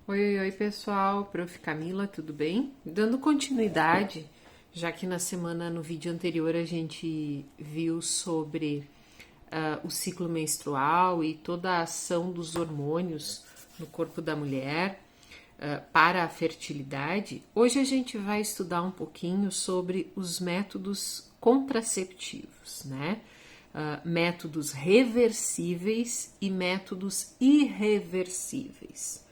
Oi, pessoal, Prof. Camila, tudo bem? Dando continuidade, já que no vídeo anterior a gente viu sobre o ciclo menstrual e toda a ação dos hormônios no corpo da mulher para a fertilidade, hoje a gente vai estudar um pouquinho sobre os métodos contraceptivos, né? Métodos reversíveis e métodos irreversíveis.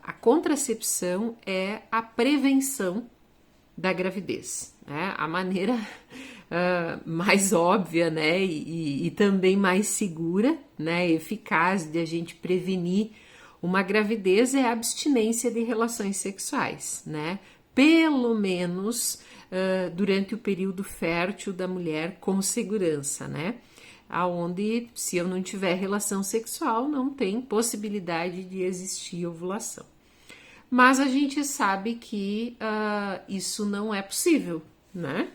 A contracepção é a prevenção da gravidez, né? A maneira mais óbvia, né, e também mais segura, né, eficaz de a gente prevenir uma gravidez é a abstinência de relações sexuais, né? Pelo menos durante o período fértil da mulher com segurança, né? Aonde, se eu não tiver relação sexual, não tem possibilidade de existir ovulação. Mas a gente sabe que isso não é possível, né?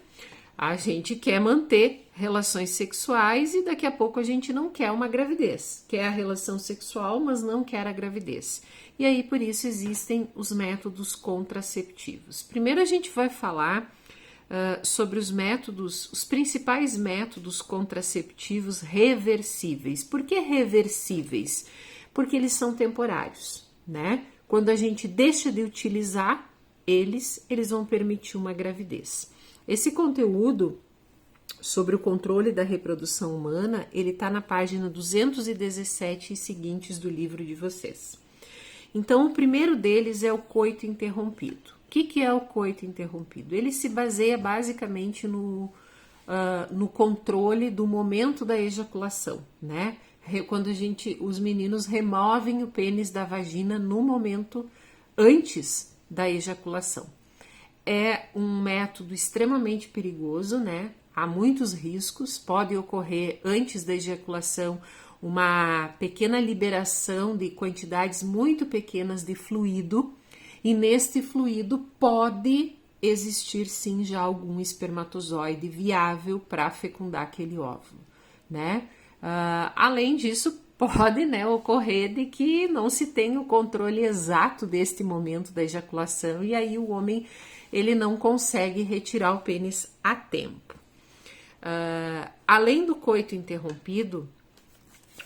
A gente quer manter relações sexuais e daqui a pouco a gente não quer uma gravidez. Quer a relação sexual, mas não quer a gravidez. E aí, por isso, existem os métodos contraceptivos. Primeiro a gente vai falar sobre os principais métodos contraceptivos reversíveis. Por que reversíveis? Porque eles são temporários, né? Quando a gente deixa de utilizar eles vão permitir uma gravidez. Esse conteúdo sobre o controle da reprodução humana, ele está na página 217 e seguintes do livro de vocês. Então, o primeiro deles é o coito interrompido. O que é o coito interrompido? Ele se baseia basicamente no controle do momento da ejaculação, né? Quando os meninos removem o pênis da vagina no momento antes da ejaculação. É um método extremamente perigoso, né? Há muitos riscos, pode ocorrer antes da ejaculação uma pequena liberação de quantidades muito pequenas de fluido, e neste fluido pode existir sim já algum espermatozoide viável para fecundar aquele óvulo, né? Além disso, pode, né, ocorrer de que não se tenha o controle exato deste momento da ejaculação e aí o homem ele não consegue retirar o pênis a tempo. Além do coito interrompido,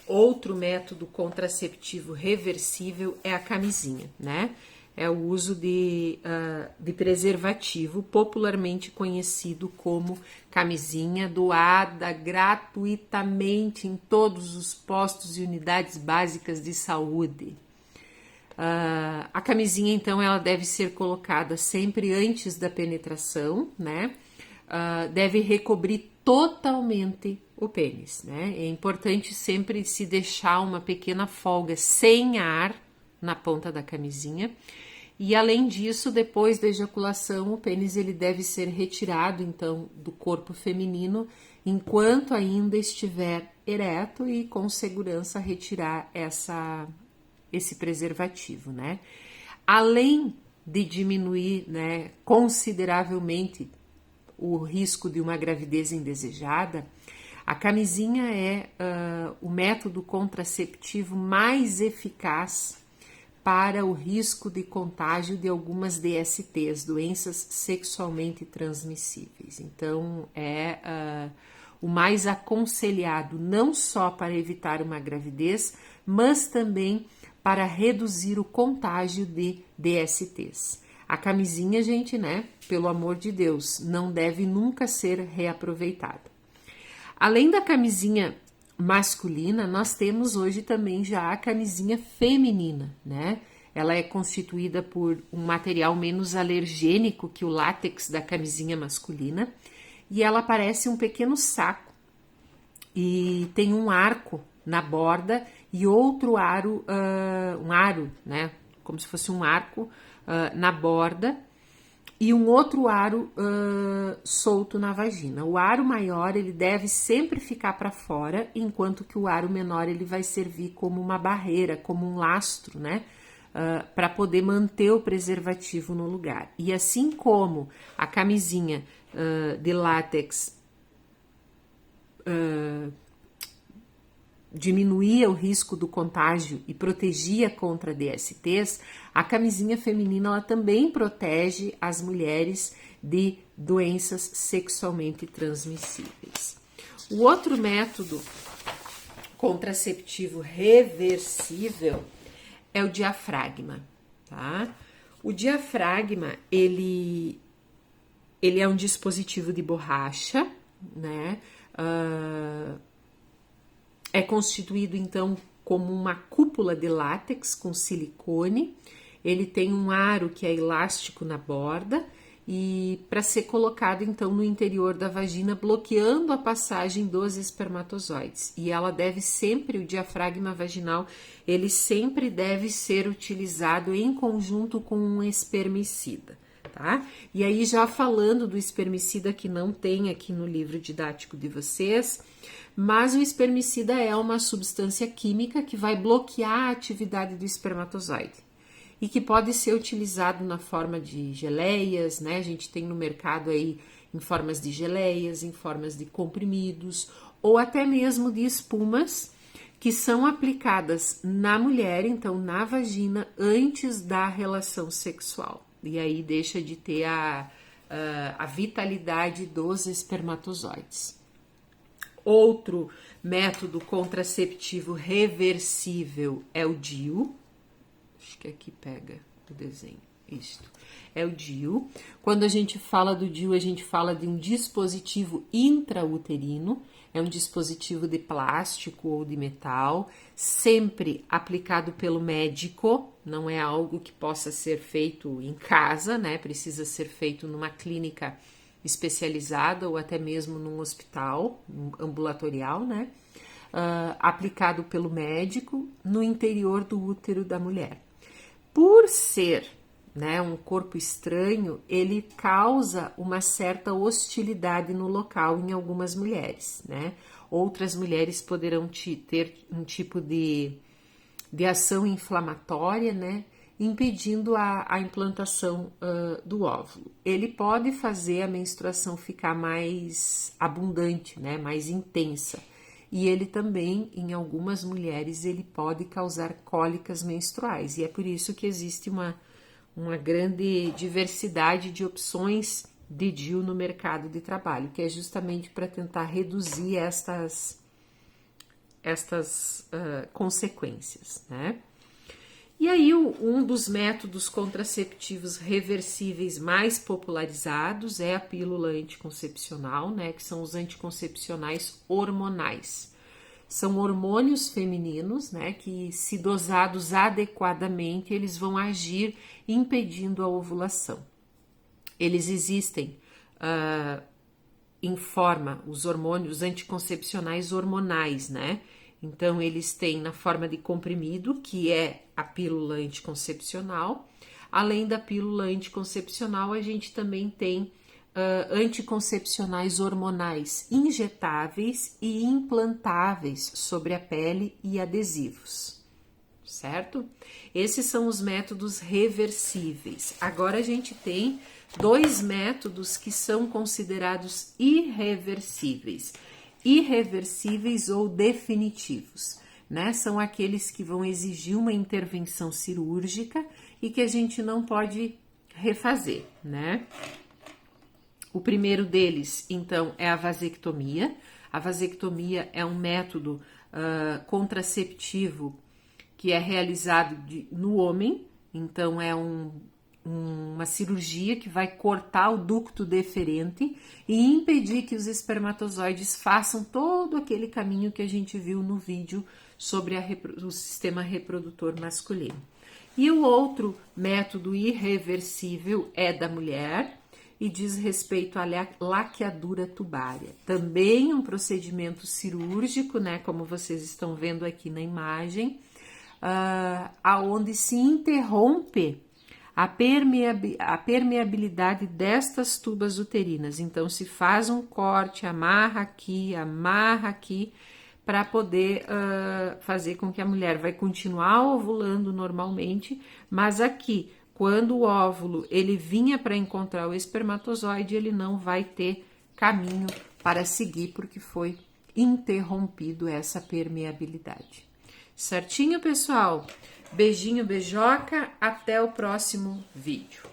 outro método contraceptivo reversível é a camisinha, né? É o uso de preservativo, popularmente conhecido como camisinha, doada gratuitamente em todos os postos e unidades básicas de saúde. A camisinha, então, ela deve ser colocada sempre antes da penetração, né? Deve recobrir totalmente o pênis, né? É importante sempre se deixar uma pequena folga sem ar na ponta da camisinha. E além disso, depois da ejaculação, o pênis ele deve ser retirado então do corpo feminino enquanto ainda estiver ereto e com segurança retirar esse preservativo, né? Além de diminuir, né, consideravelmente o risco de uma gravidez indesejada, a camisinha é o método contraceptivo mais eficaz para o risco de contágio de algumas DSTs, doenças sexualmente transmissíveis. Então, é o mais aconselhado não só para evitar uma gravidez, mas também para reduzir o contágio de DSTs. A camisinha, gente, né, pelo amor de Deus, não deve nunca ser reaproveitada. Além da camisinha masculina, nós temos hoje também já a camisinha feminina, né? Ela é constituída por um material menos alergênico que o látex da camisinha masculina e ela parece um pequeno saco e tem um arco na borda e outro aro, um aro, né? Como se fosse um arco na borda e um outro aro solto na vagina. O aro maior ele deve sempre ficar para fora, enquanto que o aro menor ele vai servir como uma barreira, como um lastro, né? Para poder manter o preservativo no lugar. E assim como a camisinha de látex diminuía o risco do contágio e protegia contra DSTs, a camisinha feminina ela também protege as mulheres de doenças sexualmente transmissíveis. O outro método contraceptivo reversível é o diafragma, tá? O diafragma, ele é um dispositivo de borracha, né? É constituído, então, como uma cúpula de látex com silicone. Ele tem um aro que é elástico na borda e para ser colocado, então, no interior da vagina, bloqueando a passagem dos espermatozoides. E ela deve sempre, o diafragma vaginal, ele sempre deve ser utilizado em conjunto com um espermicida, tá? E aí, já falando do espermicida, que não tem aqui no livro didático de vocês, mas o espermicida é uma substância química que vai bloquear a atividade do espermatozoide e que pode ser utilizado na forma de geleias, né? A gente tem no mercado aí em formas de geleias, em formas de comprimidos ou até mesmo de espumas que são aplicadas na mulher, então na vagina, antes da relação sexual. E aí deixa de ter a vitalidade dos espermatozoides. Outro método contraceptivo reversível é o DIU. Acho que aqui pega o desenho. Isto é o DIU. Quando a gente fala do DIU, a gente fala de um dispositivo intrauterino. É um dispositivo de plástico ou de metal, sempre aplicado pelo médico. Não é algo que possa ser feito em casa, né? Precisa ser feito numa clínica especializada ou até mesmo num hospital ambulatorial, né? Aplicado pelo médico no interior do útero da mulher. Por ser, né, um corpo estranho, ele causa uma certa hostilidade no local em algumas mulheres, né? Outras mulheres poderão ter um tipo de ação inflamatória, né? Impedindo a implantação do óvulo. Ele pode fazer a menstruação ficar mais abundante, né? Mais intensa. E ele também, em algumas mulheres, ele pode causar cólicas menstruais. E é por isso que existe uma grande diversidade de opções de DIU no mercado de trabalho, que é justamente para tentar reduzir estas consequências, né? E aí, um dos métodos contraceptivos reversíveis mais popularizados é a pílula anticoncepcional, né? Que são os anticoncepcionais hormonais. São hormônios femininos, né? Que, se dosados adequadamente, eles vão agir impedindo a ovulação. Eles existem em forma, os hormônios anticoncepcionais hormonais, né? Então, eles têm na forma de comprimido, que é a pílula anticoncepcional. Além da pílula anticoncepcional, a gente também tem anticoncepcionais hormonais injetáveis e implantáveis sobre a pele e adesivos, certo? Esses são os métodos reversíveis. Agora, a gente tem 2 métodos que são considerados irreversíveis. Irreversíveis ou definitivos, né? São aqueles que vão exigir uma intervenção cirúrgica e que a gente não pode refazer, né? O primeiro deles, então, é a vasectomia. A vasectomia é um método contraceptivo que é realizado no homem, então é uma cirurgia que vai cortar o ducto deferente e impedir que os espermatozoides façam todo aquele caminho que a gente viu no vídeo sobre o sistema reprodutor masculino. E o outro método irreversível é da mulher e diz respeito à laqueadura tubária. Também um procedimento cirúrgico, né, como vocês estão vendo aqui na imagem, aonde se interrompe a permeabilidade destas tubas uterinas. Então, se faz um corte, amarra aqui, para poder fazer com que a mulher vai continuar ovulando normalmente, mas aqui, quando o óvulo ele vinha para encontrar o espermatozoide, ele não vai ter caminho para seguir, porque foi interrompido essa permeabilidade. Certinho, pessoal? Beijinho, beijoca, até o próximo vídeo.